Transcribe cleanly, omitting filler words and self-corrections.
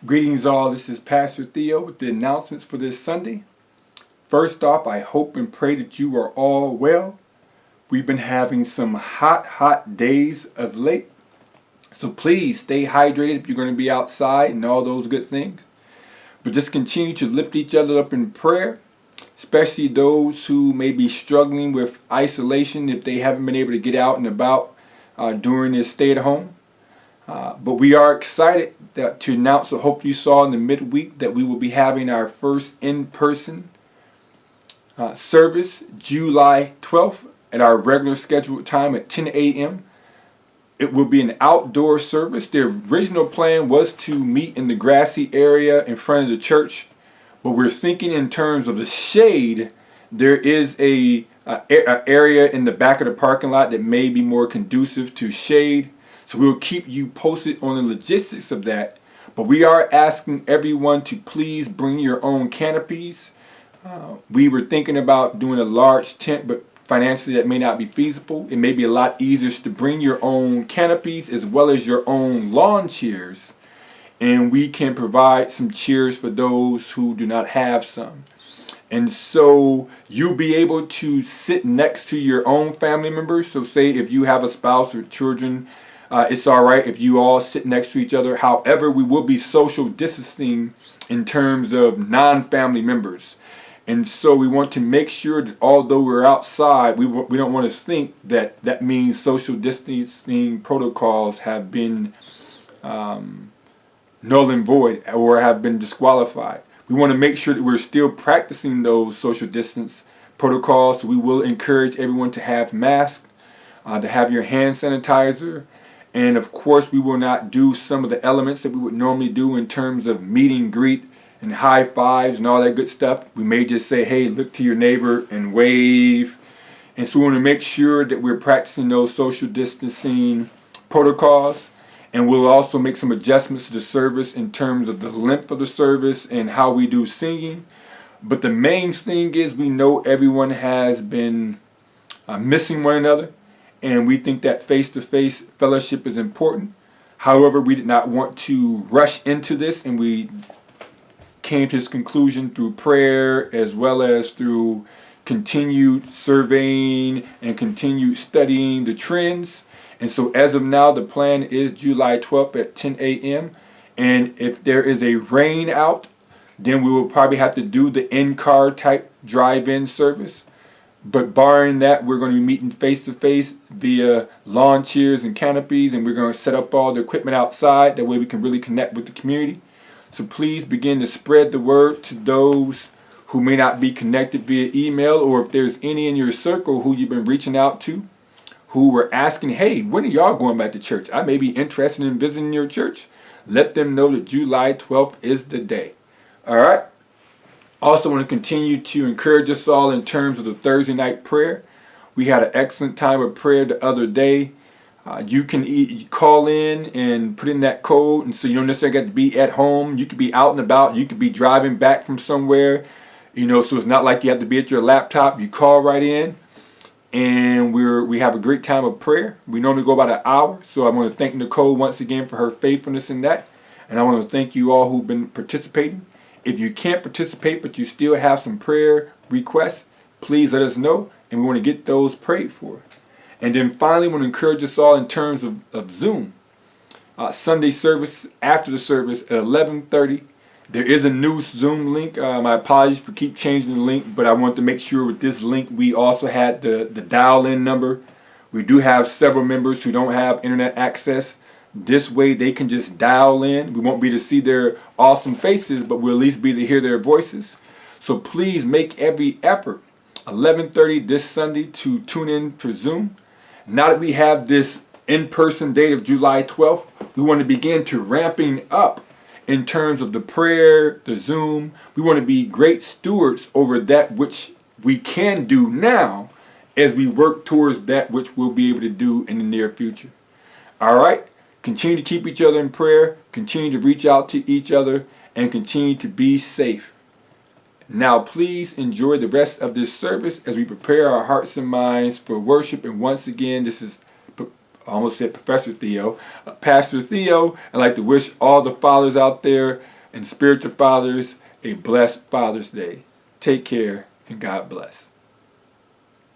Greetings all, this is Pastor Theo with the announcements for this Sunday. First off, I hope and pray that you are all well. We've been having some hot days of late. So please stay hydrated if you're going to be outside and all those good things. But just continue to lift each other up in prayer, especially those who may be struggling with isolation if they haven't been able to get out and about during this stay at home. But we are excited to announce, I hope you saw in the midweek, that we will be having our first in-person service July 12th at our regular scheduled time at 10 a.m. It will be an outdoor service. The original plan was to meet in the grassy area in front of the church, but we're thinking in terms of the shade. There is a area in the back of the parking lot that may be more conducive to shade. So we will keep you posted on the logistics of that. But we are asking everyone to please bring your own canopies. We were thinking about doing a large tent, but financially that may not be feasible. It may be a lot easier to bring your own canopies as well as your own lawn chairs. And we can provide some chairs for those who do not have some. And so you'll be able to sit next to your own family members. So say if you have a spouse or children, it's all right if you all sit next to each other. However, we will be social distancing in terms of non-family members. And so we want to make sure that although we're outside, we don't want to think that that means social distancing protocols have been null and void or have been disqualified. We want to make sure that we're still practicing those social distance protocols. So we will encourage everyone to have masks, to have your hand sanitizer. And of course, we will not do some of the elements that we would normally do in terms of meet and greet and high fives and all that good stuff. We may just say, hey, look to your neighbor and wave. And so we want to make sure that we're practicing those social distancing protocols. And we'll also make some adjustments to the service in terms of the length of the service and how we do singing. But the main thing is we know everyone has been missing one another. And we think that face-to-face fellowship is important. However, we did not want to rush into this, and we came to this conclusion through prayer as well as through continued surveying and continued studying the trends. And so as of now, the plan is July 12th at 10 a.m. And if there is a rain out, then we will probably have to do the in-car type drive-in service. But barring that, we're going to be meeting face-to-face via lawn chairs and canopies, and we're going to set up all the equipment outside. That way we can really connect with the community. So please begin to spread the word to those who may not be connected via email, or if there's any in your circle who you've been reaching out to, who were asking, hey, when are y'all going back to church? I may be interested in visiting your church. Let them know that July 12th is the day. All right? Also want to continue to encourage us all in terms of the Thursday night prayer. We had an excellent time of prayer the other day. You can call in and put in that code, and so you don't necessarily got to be at home. You could be out and about. You could be driving back from somewhere, so it's not like you have to be at your laptop. You call right in, and we have a great time of prayer. We normally go about an hour, so I want to thank Nicole once again for her faithfulness in that, and I want to thank you all who've been participating. If you can't participate but you still have some prayer requests, please let us know, and we want to get those prayed for. And then finally, I want to encourage us all in terms of Zoom. Sunday service, after the service at 11:30. There is a new Zoom link. My apologies for keep changing the link, but I want to make sure with this link we also had the dial-in number. We do have several members who don't have internet access. This way they can just dial in. We won't be to see their awesome faces, but we'll at least be to hear their voices. So please make every effort, 11:30 this Sunday, to tune in for Zoom. Now that we have this in-person date of July 12th, we want to begin to ramping up in terms of the prayer, the Zoom. We want to be great stewards over that which we can do now as we work towards that which we'll be able to do in the near future. All right? Continue to keep each other in prayer, continue to reach out to each other, and continue to be safe. Now please enjoy the rest of this service as we prepare our hearts and minds for worship. And once again, this is I almost said Professor Theo, Pastor Theo. I'd like to wish all the fathers out there and spiritual fathers a blessed Father's Day. Take care and God bless.